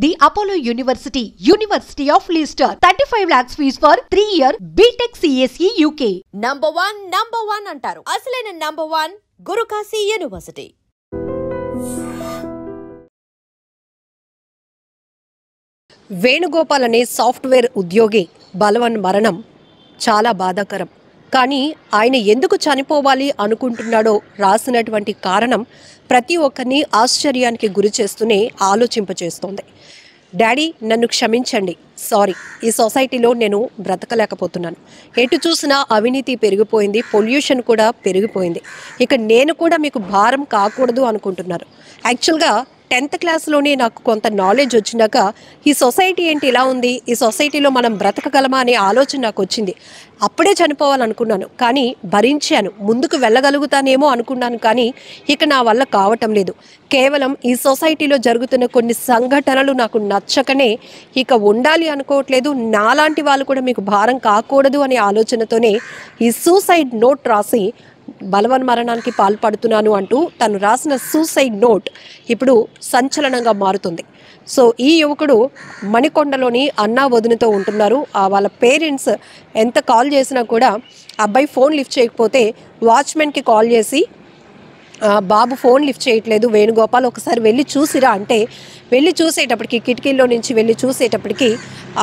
The Apollo University, University of Leicester, 35 lakhs fees for 3-year BTech CSE UK. Number one అంటారు. అసలైన number one Gurukashi university. Venugopal అనే software ఉద్యోగి బలవన్ మరణం చాలా బాధాకరం. కానీ ఆయన ఎందుకు చనిపోవాలి అనుకుంటున్నాడో రాసినటువంటి కారణం ప్రతి ఒక్కరిని ఆశ్చర్యానికి గురి చేస్తూనే ఆలోచింపచేస్తోంది. డాడీ నన్ను క్షమించండి, సారీ, ఈ సొసైటీలో నేను బ్రతకలేకపోతున్నాను. ఎటు చూసినా అవినీతి పెరిగిపోయింది, పొల్యూషన్ కూడా పెరిగిపోయింది. ఇక నేను కూడా మీకు భారం కాకూడదు అనుకుంటున్నారు. యాక్చువల్గా 10th క్లాస్లోనే నాకు కొంత నాలెడ్జ్ వచ్చినాక ఈ సొసైటీ ఏంటి ఇలా ఉంది, ఈ సొసైటీలో మనం బ్రతకగలమా అనే ఆలోచన నాకు వచ్చింది. అప్పుడే చనిపోవాలనుకున్నాను, కానీ భరించాను. ముందుకు వెళ్ళగలుగుతానేమో అనుకున్నాను, కానీ ఇక నా వల్ల కావటం లేదు. కేవలం ఈ సొసైటీలో జరుగుతున్న కొన్ని సంఘటనలు నాకు నచ్చకనే ఇక ఉండాలి అనుకోవట్లేదు. నాలాంటి వాళ్ళు కూడా మీకు భారం కాకూడదు అనే ఆలోచనతోనే ఈ సూసైడ్ నోట్ రాసి బలవన్ మరణానికి పాల్పడుతున్నాను అంటూ తను రాసిన సూసైడ్ నోట్ ఇప్పుడు సంచలనంగా మారుతుంది. సో ఈ యువకుడు మణికొండలోని అన్నా వదినతో ఉంటున్నారు. వాళ్ళ పేరెంట్స్ ఎంత కాల్ చేసినా కూడా అబ్బాయి ఫోన్ లిఫ్ట్ చేయకపోతే వాచ్మెన్కి కాల్ చేసి బాబు ఫోన్ లిఫ్ట్ చేయట్లేదు వేణుగోపాల్, ఒకసారి వెళ్ళి చూసిరా అంటే వెళ్ళి చూసేటప్పటికి కిటికీల్లో నుంచి వెళ్ళి చూసేటప్పటికి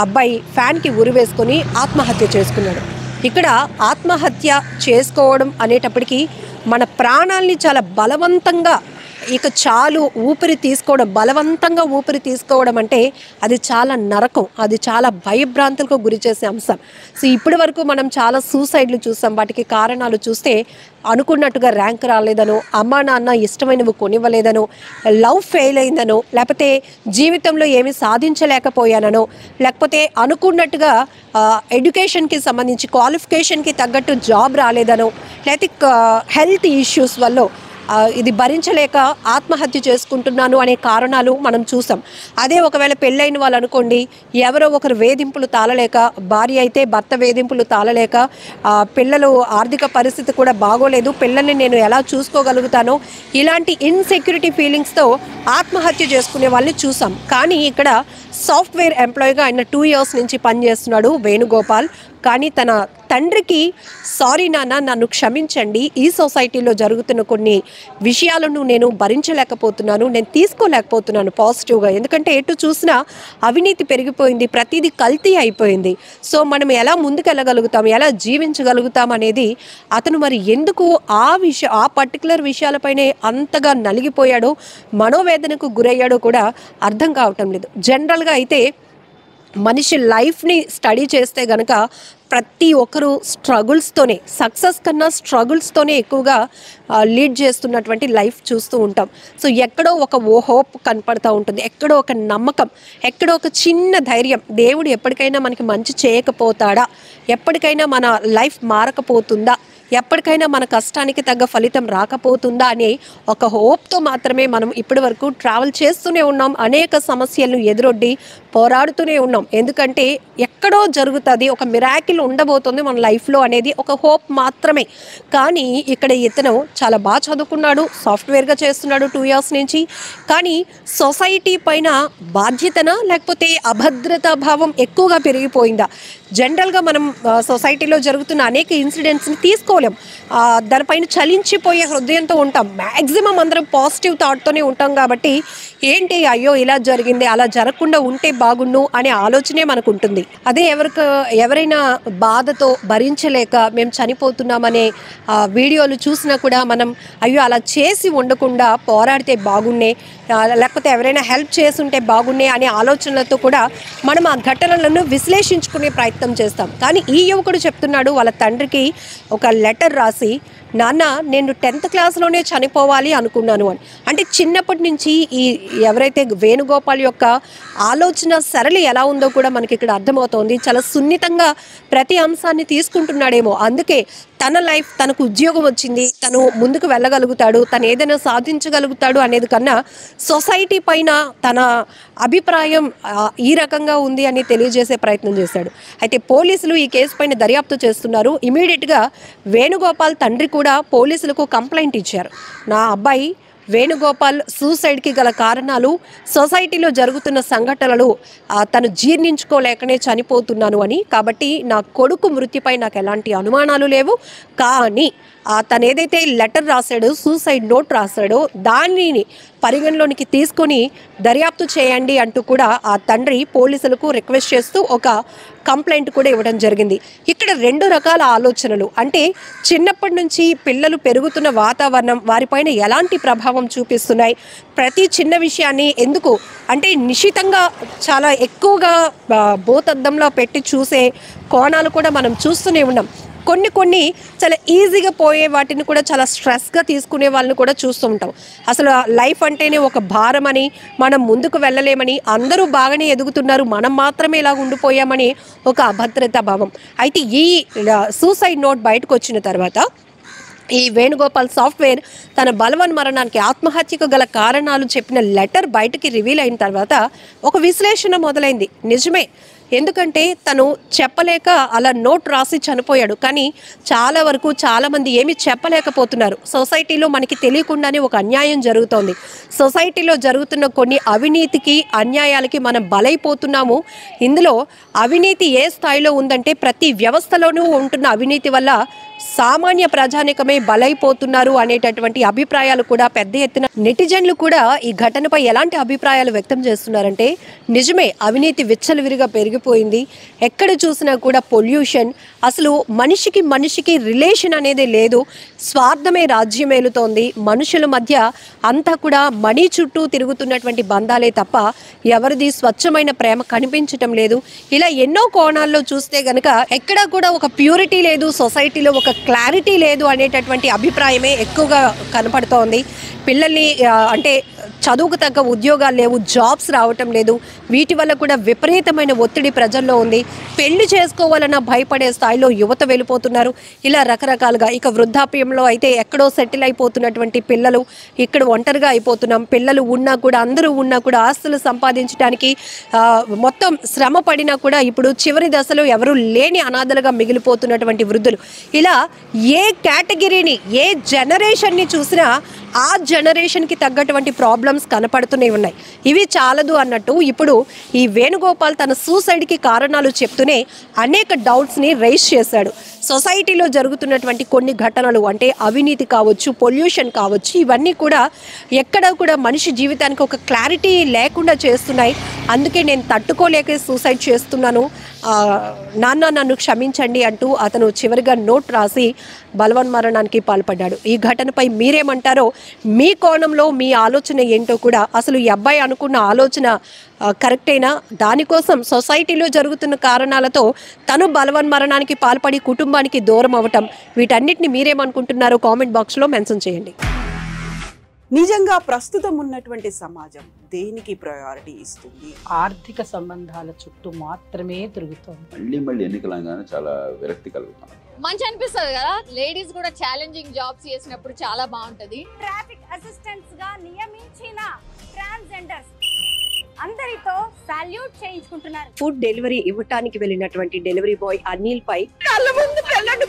అబ్బాయి ఫ్యాన్కి ఉరి వేసుకొని ఆత్మహత్య చేసుకున్నాడు. ఇక్కడ ఆత్మహత్య చేసుకోవడం అనేటప్పటికీ మన ప్రాణాల్ని చాలా బలవంతంగా ఇక చాలు ఊపిరి తీసుకోవడం, బలవంతంగా ఊపిరి తీసుకోవడం అంటే అది చాలా నరకం, అది చాలా భయభ్రాంతులకు గురి చేసే అంశం. సో ఇప్పటి వరకు మనం చాలా సూసైడ్లు చూసాం. వాటికి కారణాలు చూస్తే అనుకున్నట్టుగా ర్యాంక్ రాలేదనో, అమ్మా నాన్న ఇష్టమైనవి కొనివ్వలేదనో, లవ్ ఫెయిల్ అయిందనో, లేకపోతే జీవితంలో ఏమీ సాధించలేకపోయానో, లేకపోతే అనుకున్నట్టుగా ఎడ్యుకేషన్కి సంబంధించి క్వాలిఫికేషన్కి తగ్గట్టు జాబ్ రాలేదనో, లేకపోతే హెల్త్ ఇష్యూస్ వల్ల ఇది భరించలేక ఆత్మహత్య చేసుకుంటున్నాను అనే కారణాలు మనం చూసాం. అదే ఒకవేళ పెళ్ళైన వాళ్ళు అనుకోండి, ఎవరో ఒకరు వేధింపులు తాళలేక, భార్య అయితే భర్త వేధింపులు తాళలేక, పిల్లలు ఆర్థిక పరిస్థితి కూడా బాగోలేదు, పిల్లల్ని నేను ఎలా చూసుకోగలుగుతానో, ఇలాంటి ఇన్సెక్యూరిటీ ఫీలింగ్స్తో ఆత్మహత్య చేసుకునే వాళ్ళని చూసాం. కానీ ఇక్కడ సాఫ్ట్వేర్ ఎంప్లాయీగా ఆయన 2 years నుంచి పనిచేస్తున్నాడు వేణుగోపాల్. కానీ తన తండ్రికి సారీ నాన్న, నన్ను క్షమించండి, ఈ సొసైటీలో జరుగుతున్న కొన్ని విషయాలను నేను భరించలేకపోతున్నాను, నేను తీసుకోలేకపోతున్నాను పాజిటివ్గా. ఎందుకంటే ఎటు చూసినా అవినీతి పెరిగిపోయింది, ప్రతిదీ కల్తీ అయిపోయింది. సో మనం ఎలా ముందుకెళ్ళగలుగుతాం, ఎలా జీవించగలుగుతాం అనేది అతను మరి ఎందుకు ఆ పర్టికులర్ విషయాలపైనే అంతగా నలిగిపోయాడో, మనోవేదనకు గురయ్యాడో కూడా అర్థం కావటం లేదు. జనరల్గా అయితే మనిషి లైఫ్ని స్టడీ చేస్తే గనక ప్రతి ఒక్కరూ స్ట్రగుల్స్తోనే, సక్సెస్ కన్నా స్ట్రగుల్స్తోనే ఎక్కువగా లీడ్ చేస్తున్నటువంటి లైఫ్ చూస్తూ ఉంటాం. సో ఎక్కడో ఒక హోప్ కనపడుతూ ఉంటుంది, ఎక్కడో ఒక నమ్మకం, ఎక్కడో ఒక చిన్న ధైర్యం, దేవుడు ఎప్పటికైనా మనకి మంచి చేయకపోతాడా, ఎప్పటికైనా మన లైఫ్ మారకపోతుందా, ఎప్పటికైనా మన కష్టానికి తగ్గ ఫలితం రాకపోతుందా అనే ఒక హోప్తో మాత్రమే మనం ఇప్పటి వరకు ట్రావెల్ చేస్తూనే ఉన్నాం. అనేక సమస్యలను ఎదురొడ్డి పోరాడుతూనే ఉన్నాం. ఎందుకంటే ఎక్కడో జరుగుతుంది, ఒక మిరాకిల్ ఉండబోతుంది మన లైఫ్లో అనేది ఒక హోప్ మాత్రమే. కానీ ఇక్కడ ఇతను చాలా బాగా చదువుకున్నాడు, సాఫ్ట్వేర్గా చేస్తున్నాడు 2 years నుంచి. కానీ సొసైటీ పైన బాధ్యతనా లేకపోతే అభద్రతా భావం ఎక్కువగా పెరిగిపోయిందా? జనరల్గా మనం సొసైటీలో జరుగుతున్న అనేక ఇన్సిడెంట్స్ని తీసుకోలేం, దానిపైన చలించిపోయే హృదయంతో ఉంటాం. మ్యాక్సిమం అందరం పాజిటివ్ థాట్తోనే ఉంటాం. కాబట్టి ఏంటి అయ్యో ఇలా జరిగింది, అలా జరగకుండా ఉంటే బాగుండు అనే ఆలోచనే మనకు ఉంటుంది. అదే ఎవరైనా బాధతో భరించలేక మేము చనిపోతున్నామనే వీడియోలు చూసినా కూడా మనం అయ్యో అలా చేసి ఉండకుండా పోరాడితే బాగున్నే, లేకపోతే ఎవరైనా హెల్ప్ చేసి ఉంటే బాగున్నే అనే ఆలోచనలతో కూడా మనం ఆ ఘటనలను విశ్లేషించుకునే ప్రయత్నం చేస్తాం. కానీ ఈ యువకుడు చెప్తున్నాడు వాళ్ళ తండ్రికి ఒక లెటర్ రాసి, నాన్న నేను 10th క్లాస్లోనే చనిపోవాలి అనుకున్నాను అని. అంటే చిన్నప్పటి నుంచి ఈ ఎవరైతే వేణుగోపాల్ యొక్క ఆలోచన సరళి ఎలా ఉందో కూడా మనకి ఇక్కడ అర్థమవుతోంది. చాలా సున్నితంగా ప్రతి అంశాన్ని తీసుకుంటున్నాడేమో. అందుకే తన లైఫ్, తనకు ఉద్యోగం వచ్చింది, తను ముందుకు వెళ్ళగలుగుతాడు, తను ఏదైనా సాధించగలుగుతాడు అనేది కన్నా సొసైటీ పైన తన అభిప్రాయం ఈ రకంగా ఉంది అని తెలియజేసే ప్రయత్నం చేశాడు. అయితే పోలీసులు ఈ కేసు పైన దర్యాప్తు చేస్తున్నారు. ఇమీడియట్గా వేణుగోపాల్ తండ్రి కూడా పోలీసులకు కంప్లైంట్ ఇచ్చారు. నా అబ్బాయి వేణుగోపాల్ సూసైడ్కి గల కారణాలు, సొసైటీలో జరుగుతున్న సంఘటనలు తను జీర్ణించుకోలేకనే చనిపోతున్నాను అని. కాబట్టి నా కొడుకు మృతిపై నాకు ఎలాంటి అనుమానాలు లేవు. కానీ తను ఏదైతే లెటర్ రాశాడో, సూసైడ్ నోట్ రాశాడో, దానిని పరిగణలోనికి తీసుకొని దర్యాప్తు చేయండి అంటూ కూడా ఆ తండ్రి పోలీసులకు రిక్వెస్ట్ చేస్తూ ఒక కంప్లైంట్ కూడా ఇవ్వడం జరిగింది. ఇక్కడ 2 రకాల ఆలోచనలు. అంటే చిన్నప్పటి నుంచి పిల్లలు పెరుగుతున్న వాతావరణం వారిపైన ఎలాంటి ప్రభావం చూపిస్తున్నాయి, ప్రతి చిన్న విషయాన్ని ఎందుకు అంటే నిశితంగా చాలా ఎక్కువగా భూతద్దంలో పెట్టి చూసే కోణాలు కూడా మనం చూస్తూనే ఉన్నాం. కొన్ని చాలా ఈజీగా పోయే వాటిని కూడా చాలా స్ట్రెస్గా తీసుకునే వాళ్ళని కూడా చూస్తూ ఉంటాం. అసలు లైఫ్ అంటేనే ఒక భారం అని, మనం ముందుకు వెళ్ళలేమని, అందరూ బాగానే ఎదుగుతున్నారు, మనం మాత్రమే ఇలా ఉండిపోయామని ఒక అభద్రతా భావం. అయితే ఈ సూసైడ్ నోట్ బయటకు వచ్చిన తర్వాత ఈ వేణుగోపాల్ సాఫ్ట్వేర్ తన బలవన్మరణానికి, ఆత్మహత్యకు గల కారణాలు చెప్పిన లెటర్ బయటికి రివీల్ అయిన తర్వాత ఒక విశ్లేషణ మొదలైంది. నిజమే, ఎందుకంటే తను చెప్పలేక అలా నోట్ రాసి చనిపోయాడు. కానీ చాలా వరకు చాలామంది ఏమీ చెప్పలేకపోతున్నారు. సొసైటీలో మనకి తెలియకుండానే ఒక అన్యాయం జరుగుతోంది. సొసైటీలో జరుగుతున్న కొన్ని అవినీతికి, అన్యాయాలకి మనం బలైపోతున్నాము. ఇందులో అవినీతి ఏ స్థాయిలో ఉందంటే ప్రతి వ్యవస్థలోనూ ఉంటున్న అవినీతి వల్ల సామాన్య ప్రజానికమే బలైపోతున్నారు అనేటటువంటి అభిప్రాయాలు కూడా పెద్ద ఎత్తున నెటిజన్లు కూడా ఈ ఘటనపై ఎలాంటి అభిప్రాయాలు వ్యక్తం చేస్తున్నారంటే, నిజమే అవినీతి విచ్చలవిరిగా పెరిగిపోయింది. ఎక్కడ చూసినా కూడా పొల్యూషన్, అసలు మనిషికి రిలేషన్ అనేది లేదు, స్వార్థమే రాజ్యం ఏలుతోంది. మనుషుల మధ్య అంతా కూడా మనీ చుట్టూ తిరుగుతున్నటువంటి బంధాలే తప్ప ఎవరిది స్వచ్ఛమైన ప్రేమ కనిపించటం లేదు. ఇలా ఎన్నో కోణాల్లో చూస్తే గనక ఎక్కడా కూడా ఒక ప్యూరిటీ లేదు, సొసైటీలో ఒక క్లారిటీ లేదు అనేటటువంటి అభిప్రాయమే ఎక్కువగా కనపడుతోంది. పిల్లల్ని అంటే చదువుకు తగ్గ ఉద్యోగాలు లేవు, జాబ్స్ రావటం లేదు. వీటి వల్ల కూడా విపరీతమైన ఒత్తిడి ప్రజల్లో ఉంది. పెళ్లి చేసుకోవాలన్నా భయపడే స్థాయిలో యువత వెళ్ళిపోతున్నారు. ఇలా రకరకాలుగా ఇక వృద్ధాప్యంలో అయితే ఎక్కడో సెటిల్ అయిపోతున్నటువంటి పిల్లలు, ఇక్కడ ఒంటరిగా అయిపోతున్నాం. పిల్లలు ఉన్నా కూడా, అందరూ ఉన్నా కూడా ఆస్తులు సంపాదించడానికి మొత్తం శ్రమ పడినా కూడా ఇప్పుడు చివరి దశలో ఎవరు లేని అనాథలుగా మిగిలిపోతున్నటువంటి వృద్ధులు. ఇలా ఏ కేటగిరీని, ఏ జనరేషన్ని చూసినా ఆ జనరేషన్కి తగ్గటువంటి ప్రాబ్లమ్స్ కనపడుతూనే ఉన్నాయి. ఇవి చాలదు అన్నట్టు ఇప్పుడు ఈ వేణుగోపాల్ తన సూసైడ్కి కారణాలు చెప్తూనే అనేక డౌట్స్ని రైజ్ చేశాడు. సొసైటీలో జరుగుతున్నటువంటి కొన్ని ఘటనలు అంటే అవినీతి కావచ్చు, పొల్యూషన్ కావచ్చు, ఇవన్నీ కూడా ఎక్కడ కూడా మనిషి జీవితానికి ఒక క్లారిటీ లేకుండా చేస్తున్నాయి. అందుకే నేను తట్టుకోలేక సూసైడ్ చేస్తున్నాను, నాన్న నన్ను క్షమించండి అంటూ అతను చివరిగా నోట్ రాసి బలవన్మరణానికి పాల్పడ్డాడు. ఈ ఘటనపై మీరేమంటారో, మీ కోణంలో మీ ఆలోచన ఏంటో కూడా, అసలు ఈ అబ్బాయి అనుకున్న ఆలోచన కరెక్టేనా, దానికోసం సొసైటీలో జరుగుతున్న కారణాలతో తను బలవన్మరణానికి పాల్పడి కుటుంబానికి దూరం అవ్వటం, వీటన్నిటిని మీరేమనుకుంటున్నారో కామెంట్ బాక్స్లో మెన్షన్ చేయండి. నిజంగా ప్రస్తుతం ఉన్నటువంటి సమాజం దేనికి ప్రయారిటీ ఇస్తుంది? ఆర్థిక సంబంధాల చుట్టూ మాత్రమే తిరుగుతోంది. మళ్ళీ ఎన్నికలంగానే చాలా విరక్తి కలుగుతాం. మంచి అనిపిస్తుంది కదా, లేడీస్ కూడా ఛాలెంజింగ్ జాబ్స్ చేసినప్పుడు చాలా బాగుంటది. ట్రాఫిక్ అసిస్టెంట్స్ గా నియమించిన ట్రాన్స్జెండర్స్ అందరితో సాల్యూట్ చేయించుకుంటున్నారు. ఫుడ్ డెలివరీ ఇవ్వటానికి వెళ్ళినటువంటి డెలివరీ బాయ్ అనిల్ పై కళ్ళ ముందు పెళ్ళండి